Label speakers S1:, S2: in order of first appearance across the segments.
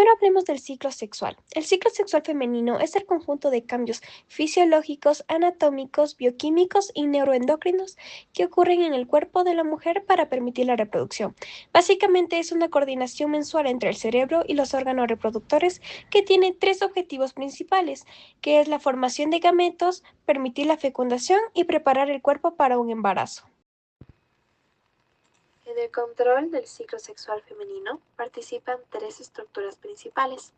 S1: primero hablemos del ciclo sexual. El ciclo sexual femenino es el conjunto de cambios fisiológicos, anatómicos, bioquímicos y neuroendocrinos que ocurren en el cuerpo de la mujer para permitir la reproducción. Básicamente es una coordinación mensual entre el cerebro y los órganos reproductores que tiene tres objetivos principales, que es la formación de gametos, permitir la fecundación y preparar el cuerpo para un embarazo.
S2: En el control del ciclo sexual femenino participan tres estructuras principales: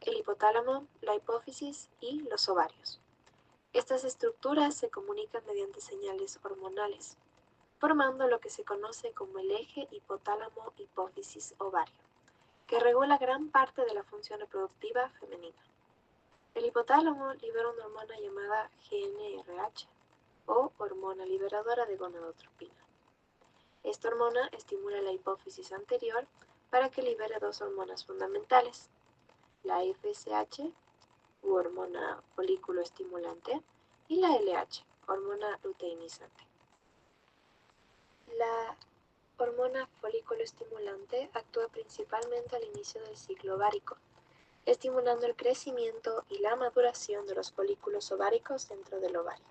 S2: el hipotálamo, la hipófisis y los ovarios. Estas estructuras se comunican mediante señales hormonales, formando lo que se conoce como el eje hipotálamo-hipófisis-ovario, que regula gran parte de la función reproductiva femenina. El hipotálamo libera una hormona llamada GnRH, o hormona liberadora de gonadotropina. Esta hormona estimula la hipófisis anterior para que libere dos hormonas fundamentales: la FSH, u hormona folículo estimulante, y la LH, hormona luteinizante. La hormona folículo estimulante actúa principalmente al inicio del ciclo ovárico, estimulando el crecimiento y la maduración de los folículos ováricos dentro del ovario.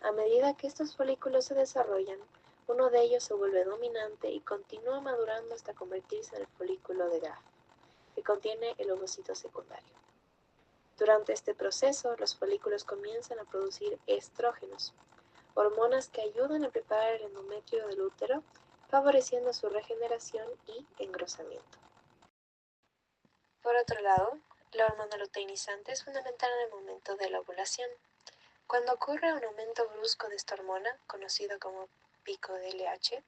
S2: A medida que estos folículos se desarrollan, uno de ellos se vuelve dominante y continúa madurando hasta convertirse en el folículo de Graf, que contiene el ovocito secundario. Durante este proceso, los folículos comienzan a producir estrógenos, hormonas que ayudan a preparar el endometrio del útero, favoreciendo su regeneración y engrosamiento. Por otro lado, la hormona luteinizante es fundamental en el momento de la ovulación. Cuando ocurre un aumento brusco de esta hormona, conocido como pico de LH,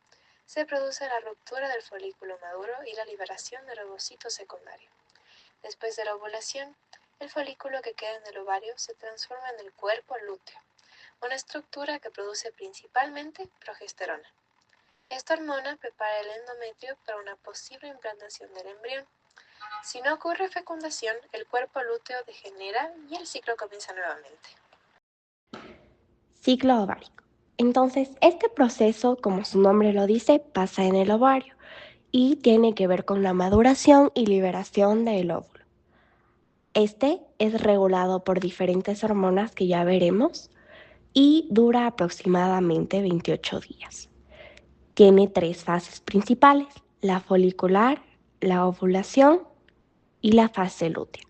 S2: se produce la ruptura del folículo maduro y la liberación del ovocito secundario. Después de la ovulación, el folículo que queda en el ovario se transforma en el cuerpo lúteo, una estructura que produce principalmente progesterona. Esta hormona prepara el endometrio para una posible implantación del embrión. Si no ocurre fecundación, el cuerpo lúteo degenera y el ciclo comienza nuevamente.
S1: Ciclo ovárico. Entonces, este proceso, como su nombre lo dice, pasa en el ovario y tiene que ver con la maduración y liberación del óvulo. Este es regulado por diferentes hormonas que ya veremos y dura aproximadamente 28 días. Tiene tres fases principales: la folicular, la ovulación y la fase lútea.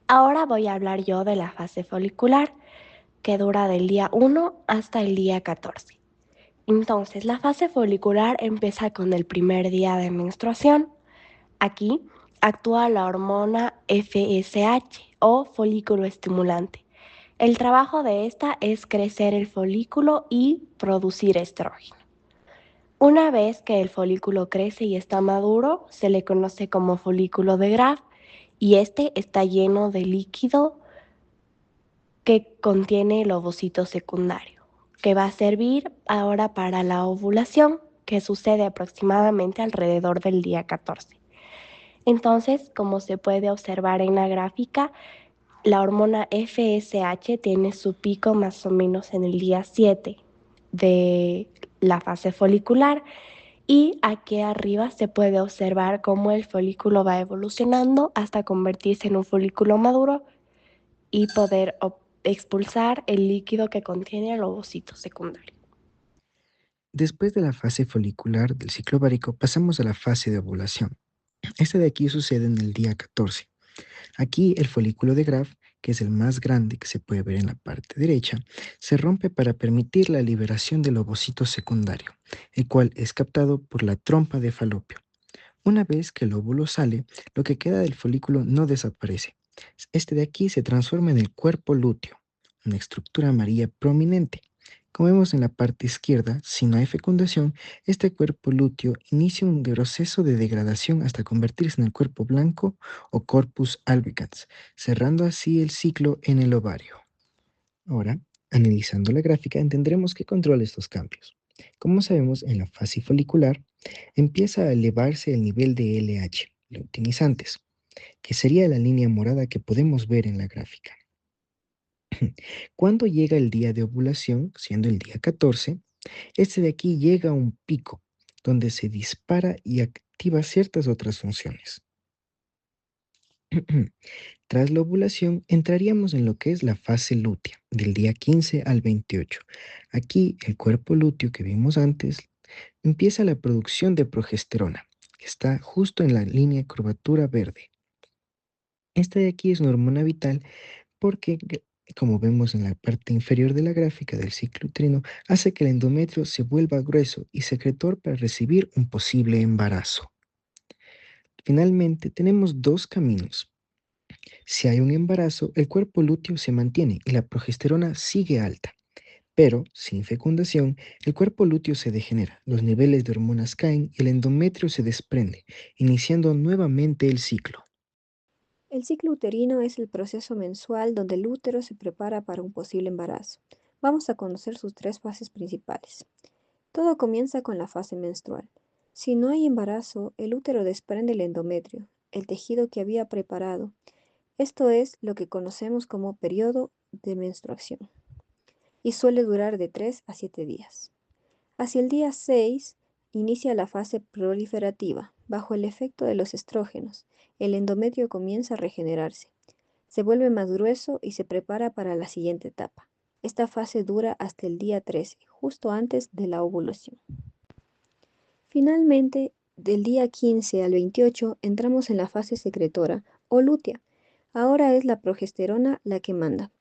S1: Ahora voy a hablar yo de la fase folicular, que dura del día 1 hasta el día 14. Entonces, la fase folicular empieza con el primer día de menstruación. Aquí actúa la hormona FSH, o folículo estimulante. El trabajo de esta es crecer el folículo y producir estrógeno. Una vez que el folículo crece y está maduro, se le conoce como folículo de Graf, y este está lleno de líquido que contiene el ovocito secundario, que va a servir ahora para la ovulación, que sucede aproximadamente alrededor del día 14. Entonces, como se puede observar en la gráfica, la hormona FSH tiene su pico más o menos en el día 7 de la fase folicular, y aquí arriba se puede observar cómo el folículo va evolucionando hasta convertirse en un folículo maduro y poder expulsar el líquido que contiene el ovocito secundario.
S3: Después de la fase folicular del ciclo ovárico, pasamos a la fase de ovulación. Este de aquí sucede en el día 14. Aquí el folículo de Graf, que es el más grande que se puede ver en la parte derecha, se rompe para permitir la liberación del ovocito secundario, el cual es captado por la trompa de falopio. Una vez que el óvulo sale, lo que queda del folículo no desaparece. Este de aquí se transforma en el cuerpo lúteo, una estructura amarilla prominente. Como vemos en la parte izquierda, si no hay fecundación, este cuerpo lúteo inicia un proceso de degradación hasta convertirse en el cuerpo blanco o corpus albicans, cerrando así el ciclo en el ovario. Ahora, analizando la gráfica, entenderemos qué controla estos cambios. Como sabemos, en la fase folicular empieza a elevarse el nivel de LH, luteinizantes, que sería la línea morada que podemos ver en la gráfica. Cuando llega el día de ovulación, siendo el día 14, este de aquí llega a un pico, donde se dispara y activa ciertas otras funciones. Tras la ovulación, entraríamos en lo que es la fase lútea, del día 15 al 28. Aquí, el cuerpo lúteo que vimos antes empieza la producción de progesterona, que está justo en la línea de curvatura verde. Esta de aquí es una hormona vital porque, como vemos en la parte inferior de la gráfica del ciclo uterino, hace que el endometrio se vuelva grueso y secretor para recibir un posible embarazo. Finalmente, tenemos dos caminos. Si hay un embarazo, el cuerpo lúteo se mantiene y la progesterona sigue alta. Pero, sin fecundación, el cuerpo lúteo se degenera, los niveles de hormonas caen y el endometrio se desprende, iniciando nuevamente el ciclo.
S4: El ciclo uterino es el proceso mensual donde el útero se prepara para un posible embarazo. Vamos a conocer sus tres fases principales. Todo comienza con la fase menstrual. Si no hay embarazo, el útero desprende el endometrio, el tejido que había preparado. Esto es lo que conocemos como periodo de menstruación y suele durar de 3 a 7 días. Hacia el día 6 inicia la fase proliferativa. Bajo el efecto de los estrógenos, el endometrio comienza a regenerarse, se vuelve más grueso y se prepara para la siguiente etapa. Esta fase dura hasta el día 13, justo antes de la ovulación. Finalmente, del día 15 al 28 entramos en la fase secretora o lútea. Ahora es la progesterona la que manda.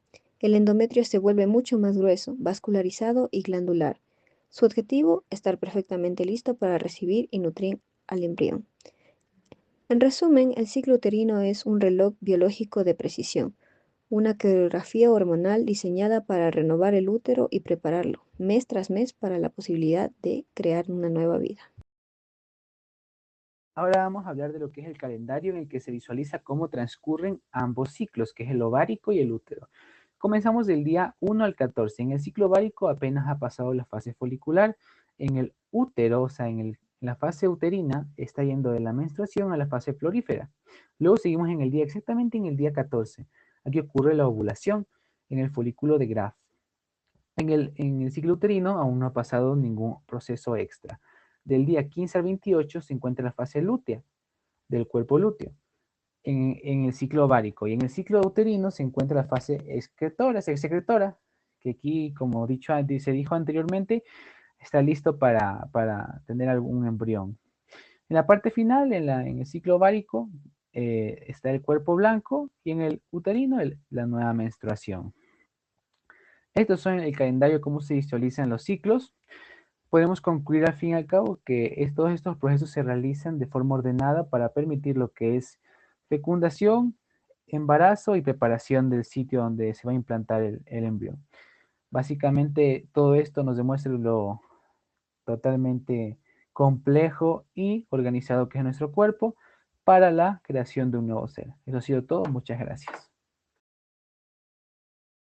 S4: El endometrio se vuelve mucho más grueso, vascularizado y glandular. Su objetivo, estar perfectamente listo para recibir y nutrir al embrión. En resumen, el ciclo uterino es un reloj biológico de precisión, una coreografía hormonal diseñada para renovar el útero y prepararlo mes tras mes para la posibilidad de crear una nueva vida.
S5: Ahora vamos a hablar de lo que es el calendario en el que se visualiza cómo transcurren ambos ciclos, que es el ovárico y el útero. Comenzamos del día 1 al 14. En el ciclo ovárico apenas ha pasado la fase folicular. En el útero, o sea, en la fase uterina, está yendo de la menstruación a la fase florífera. Luego seguimos exactamente en el día 14. Aquí ocurre la ovulación en el folículo de Graf. En el ciclo uterino aún no ha pasado ningún proceso extra. Del día 15 al 28 se encuentra la fase lútea del cuerpo lúteo en el ciclo ovárico, y en el ciclo uterino se encuentra la fase secretora, que aquí, como se dijo anteriormente, está listo para tener algún embrión. En la parte final, en el ciclo ovárico, está el cuerpo blanco, y en el uterino la nueva menstruación. Estos son el calendario, cómo se visualizan los ciclos. Podemos concluir al fin y al cabo que todos estos procesos se realizan de forma ordenada para permitir lo que es fecundación, embarazo y preparación del sitio donde se va a implantar el embrión. Básicamente todo esto nos demuestra lo totalmente complejo y organizado que es nuestro cuerpo para la creación de un nuevo ser. Eso ha sido todo. Muchas gracias.